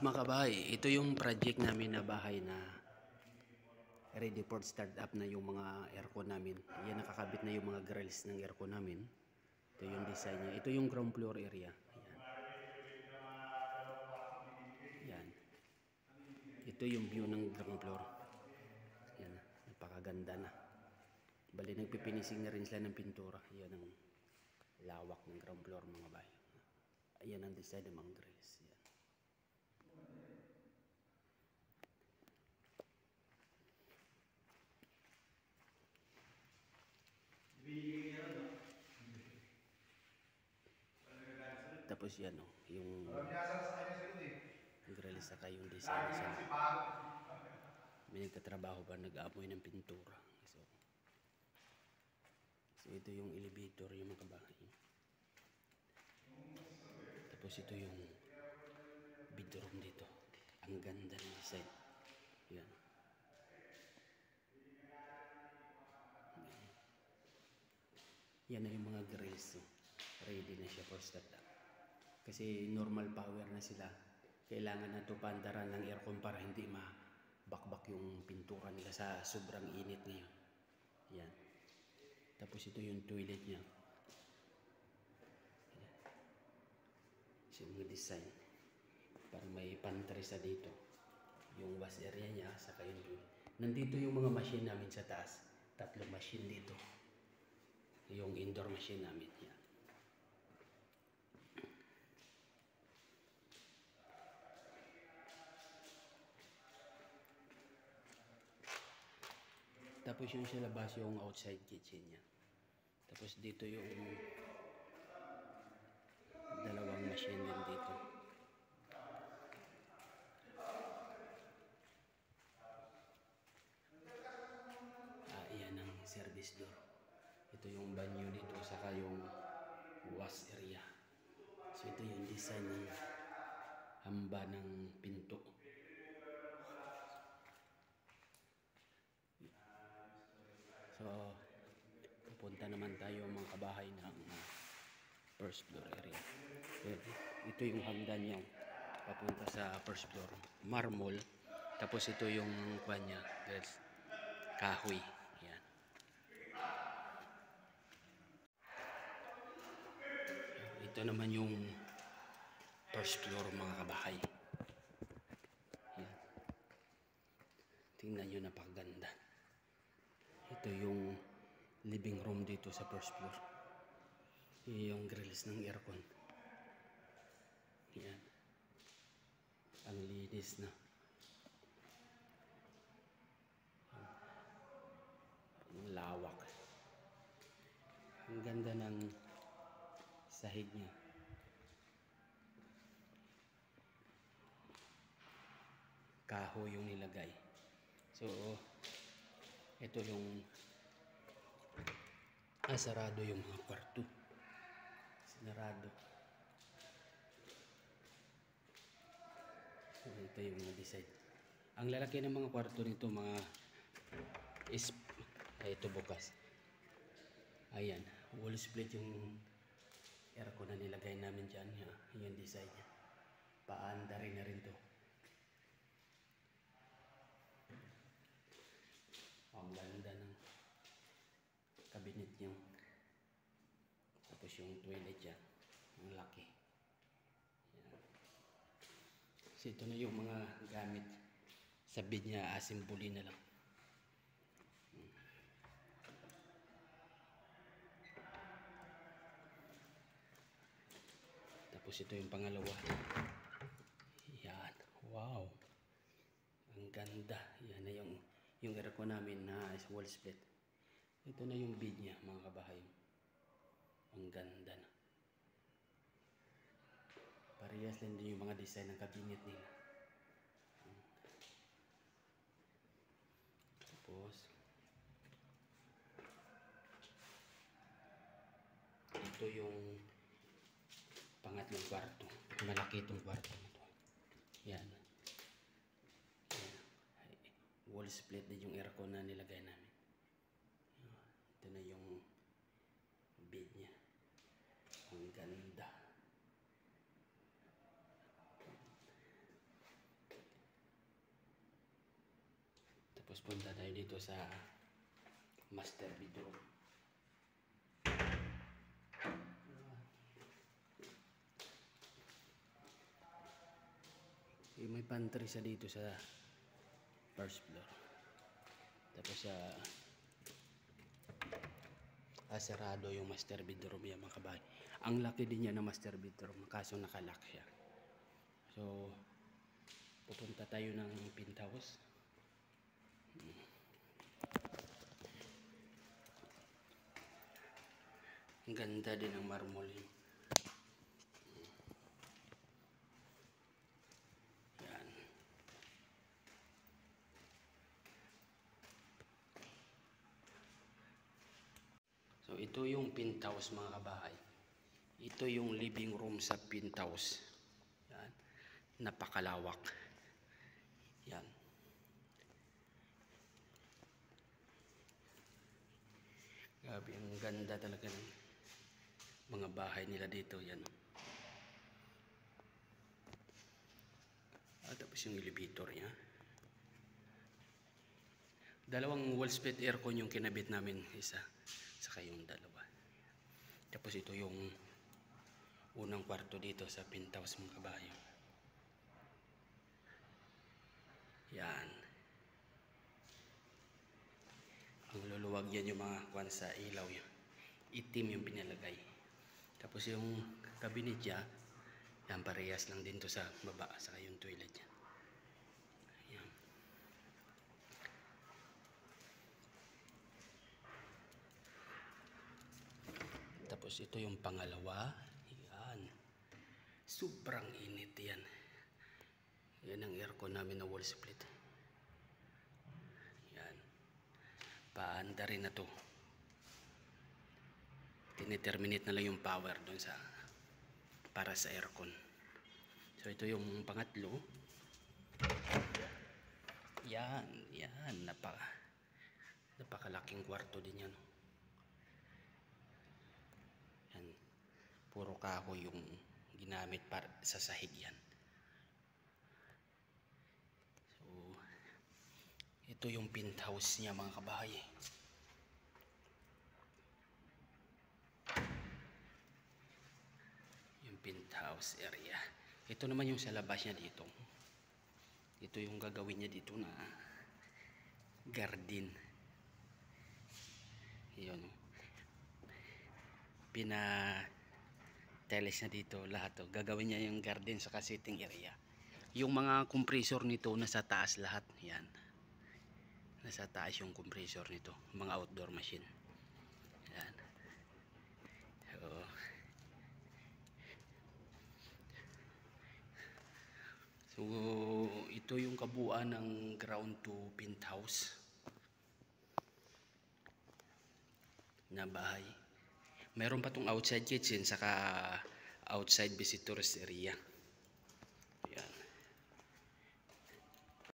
Mga kabahay, ito yung project namin na bahay na ready for start up na yung mga aircon namin. Yan, nakakabit na yung mga grills ng aircon namin. Ito yung design niya. Ito yung ground floor area. Yan. Ito yung view ng ground floor. Yan, napakaganda na. Bali, nagpipinising na rin sila ng pintura. Yan ang lawak ng ground floor, mga bahay. Ayan ang design ng mga grills. Yan. Tapos yan o, yung grills saka yung design sa may nagtatrabaho pa, nag-aamoy ng pintura. So ito yung elevator, yung mga kabahay. Tapos ito yung bedroom dito. Ang ganda ng design. Yan. Yan na yung mga grills. Ready na siya for start up. Kasi normal power na sila. Kailangan na ito paandaran ng aircon para hindi mabakbak yung pintura nila sa sobrang init ngayon. Yan. Tapos ito yung toilet niya. Yan. So yung design. Para may pantry sa dito. Yung wash area niya, saka yung toilet. Nandito yung mga machine namin sa taas. 3 machine dito. Yung indoor machine namin. Yan. Tapos yung sa labas yung outside kitchen niya. Tapos dito yung dalawang machine din dito. Iyan ang service door. Ito yung banyo dito, saka yung wash area. So ito yung design ng hamba ng pinto. So pupunta naman tayo mga kabahay ng first floor area. Ito yung hagdan niya papunta sa first floor. Marmol. Tapos ito yung kanya, guys, kahoy. Yan. Ito naman yung first floor mga kabahay. Yan. Tingnan nyo, napakaganda. Ito yung living room dito sa first floor. Yung grills ng aircon. Yan. Ang linis na. Ang lawak. Ang ganda ng sahig niya. Kahoy yung nilagay. So ito yung sarado yung mga kwarto. Sinarado. So ito yung mga design. Ang lalaki ng mga kwarto nito, mga ito bukas. Ayan, wall split yung aircon na nilagay namin dyan. Yung design niya. Paanda rin na rin to. Ang ganda ng cabinet niya. Tapos yung toilet niya, ang laki. Yan. So ito na yung mga gamit sa bed niya, asimbuli na lang. Tapos ito yung pangalawa. Yan. Wow. Ang ganda. Yan na yung aircon namin na wall split. Ito na yung bed niya mga kabahay. Ang ganda na. Parehas lang din yung mga design ng cabinet nila. Tapos ito yung pangatlong kwarto. Malaki itong kwarto na to. Yan. Wall split din yung aircon na nilagay namin. Ito na yung bed niya. Ang ganda. Tapos punta tayo dito sa master bedroom. May pantry sa dito sa first floor. Tapos sarado yung master bedroom yan mga kabahay. Ang laki din niya ng master bedroom, kaso nakalock siya. So pupunta tayo ng penthouse. Ang ganda din ng marmol yun. Yan. So ito yung penthouse mga kabahay. Ito yung living room sa penthouse. Yan. Napakalawak. Yan. Grabe, ang ganda talaga ng mga bahay nila dito. Yan. Tapos yung elevator niya. Dalawang wall split aircon yung kinabit namin. Isa. Saka yung dalawa. Tapos ito yung unang kwarto dito sa penthouse mga kabayo. Yan. Ang luluwag yan yung mga kwan sa ilaw yun. Itim yung pinalagay. Tapos yung cabinet niya, yan parehas lang din to sa baba. Saka yung toilet niya. Yan. Tapos ito yung pangalawa. Yan. Sobrang init yan. Yan ang aircon namin na wall split. Yan. Paanda rin na to. Tine-terminate na lang yung power doon sa para sa aircon. So ito yung pangatlo. Yan. Yan. Napakalaking kwarto din yan. Yan. Puro kahoy yung ginamit para sa sahig yan. Ito yung penthouse niya mga kabahay. Yung penthouse area. Ito naman yung sa labas niya dito. Ito yung gagawin niya dito na garden. Yun. Pina-teles na dito lahat. Gagawin niya yung garden sa sitting area. Yung mga compressor nito nasa taas lahat. Yan. Nasa taas yung compressor nito, mga outdoor machine. Yan. So ito yung kabuuan ng ground to penthouse na bahay. Meron pa tong outside kitchen saka outside visitors area. Yan.